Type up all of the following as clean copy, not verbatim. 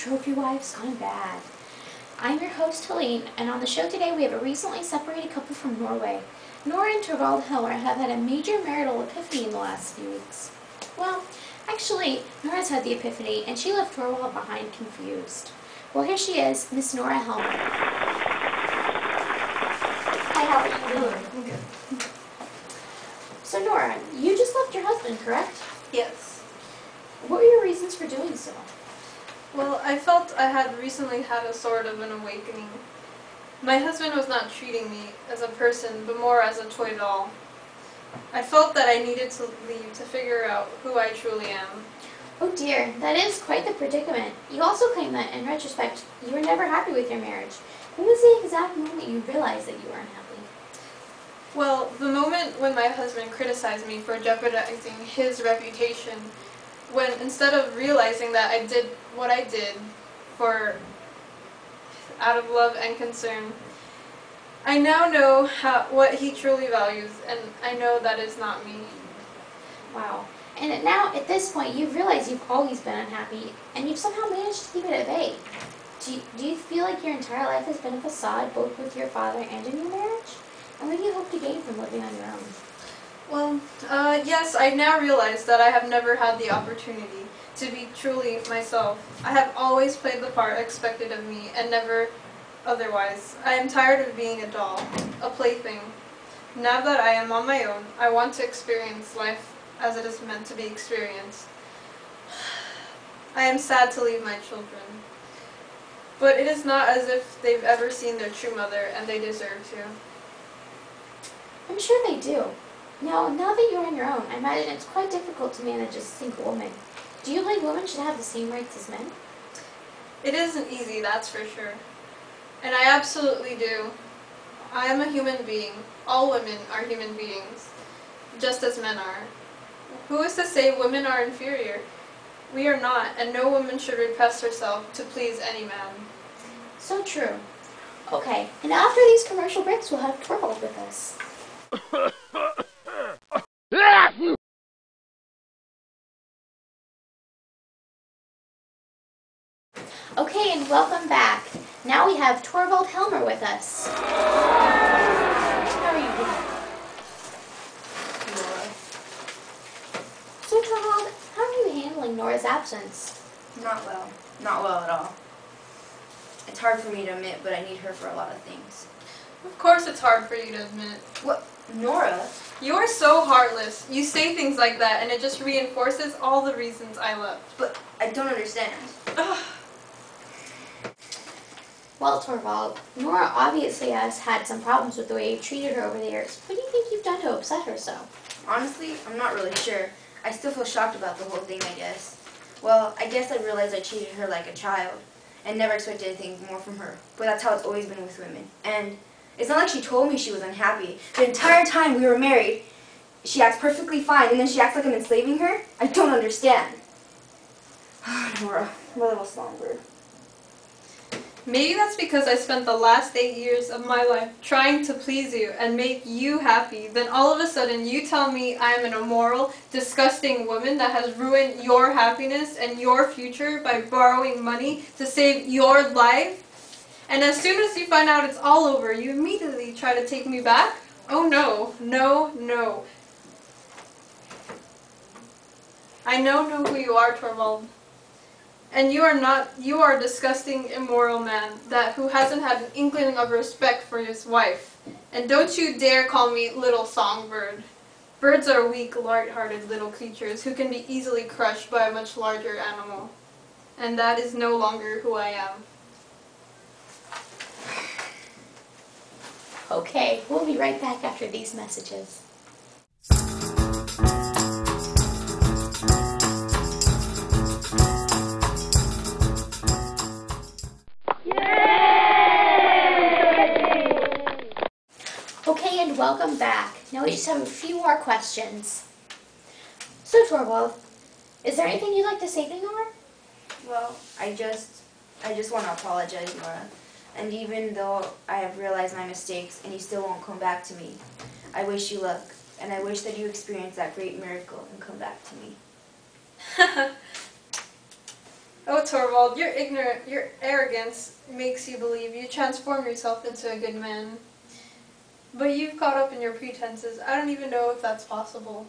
Trophy Wives Gone Bad. I'm your host, Helene, and on the show today we have a recently separated couple from Norway. Nora and Torvald Helmer have had a major marital epiphany in the last few weeks. Well, actually, Nora's had the epiphany, and she left Torvald behind confused. Well, here she is, Miss Nora Helmer. Hi, how are you doing? I'm good. So, Nora, you just left your husband, correct? Yes. What were your reasons for doing so? Well, I felt I had recently had a sort of an awakening. My husband was not treating me as a person, but more as a toy doll. I felt that I needed to leave to figure out who I truly am. Oh dear, that is quite the predicament. You also claim that, in retrospect, you were never happy with your marriage. What was the exact moment you realized that you were unhappy? Well, the moment when my husband criticized me for jeopardizing his reputation, when instead of realizing that I did what I did out of love and concern, I now know what he truly values, and I know that is not me. Wow. And now, at this point, you've realized you've always been unhappy, and you've somehow managed to keep it at bay. Do you feel like your entire life has been a facade, both with your father and in your marriage? And what do you hope to gain from living on your own? Well, yes, I now realize that I have never had the opportunity to be truly myself. I have always played the part expected of me, and never otherwise. I am tired of being a doll, a plaything. Now that I am on my own, I want to experience life as it is meant to be experienced. I am sad to leave my children, but it is not as if they've ever seen their true mother, and they deserve to. I'm sure they do. Now that you're on your own, I imagine it's quite difficult to manage as a single woman. Do you believe women should have the same rights as men? It isn't easy, that's for sure. And I absolutely do. I am a human being. All women are human beings, just as men are. Who is to say women are inferior? We are not, and no woman should repress herself to please any man. So true. Okay, and after these commercial breaks, we'll have Torvald with us. Okay, and welcome back. Now we have Torvald Helmer with us. How are you doing? So, Torvald, how are you handling Nora's absence? Not well. Not well at all. It's hard for me to admit, but I need her for a lot of things. Of course it's hard for you to admit. What? Nora? You are so heartless. You say things like that, and it just reinforces all the reasons I left. But I don't understand. Ugh. Well, Torvald, Nora obviously has had some problems with the way you've treated her over the years. What do you think you've done to upset her so? Honestly, I'm not really sure. I still feel shocked about the whole thing, I guess. Well, I guess I realized I treated her like a child and never expected anything more from her. But that's how it's always been with women. And it's not like she told me she was unhappy. The entire time we were married, she acts perfectly fine, and then she acts like I'm enslaving her? I don't understand. Nora, my little songbird. Maybe that's because I spent the last 8 years of my life trying to please you and make you happy. Then all of a sudden you tell me I am an immoral, disgusting woman that has ruined your happiness and your future by borrowing money to save your life. And as soon as you find out it's all over, you immediately try to take me back? Oh no, no, no. I know who you are, Torvald. And you are a disgusting, immoral man who hasn't had an inkling of respect for his wife. And don't you dare call me little songbird. Birds are weak, light-hearted little creatures who can be easily crushed by a much larger animal. And that is no longer who I am. Okay, we'll be right back after these messages. Okay, and welcome back. Now we just have a few more questions. So, Torvald, is there anything you'd like to say to Nora? Well, I just want to apologize, Nora. And even though I have realized my mistakes and you still won't come back to me, I wish you luck. And I wish that you experience that great miracle and come back to me. Oh, Torvald, your arrogance makes you believe you transform yourself into a good man. But you've caught up in your pretenses. I don't even know if that's possible.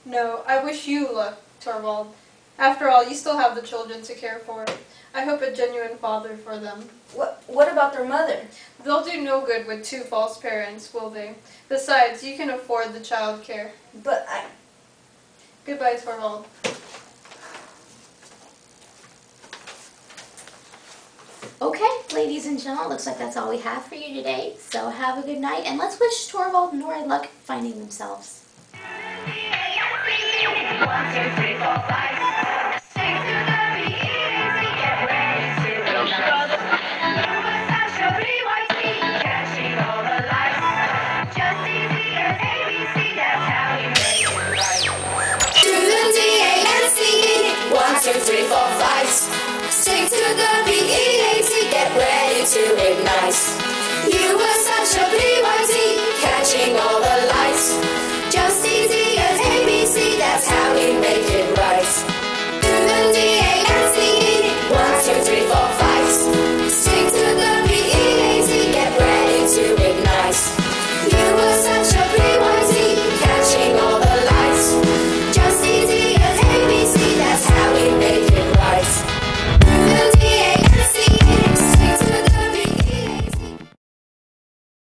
No, I wish you luck, Torvald. After all, you still have the children to care for. I hope a genuine father for them. What about their mother? They'll do no good with two false parents, will they? Besides, you can afford the child care. But Goodbye, Torvald. Okay, ladies and gentlemen, looks like that's all we have for you today. So have a good night, and let's wish Torvald and Nora luck finding themselves. 1, 2, 3, 4, 5. Sing to the BEAT, get ready to rock. Sasha BYT, catching all the lights. Just easy as ABC, that's how you make it right. To the DANCE, 1, 2, 3, 4, 5. Sing to the BEAT, get ready to ignite. You were such a BYT, catching all the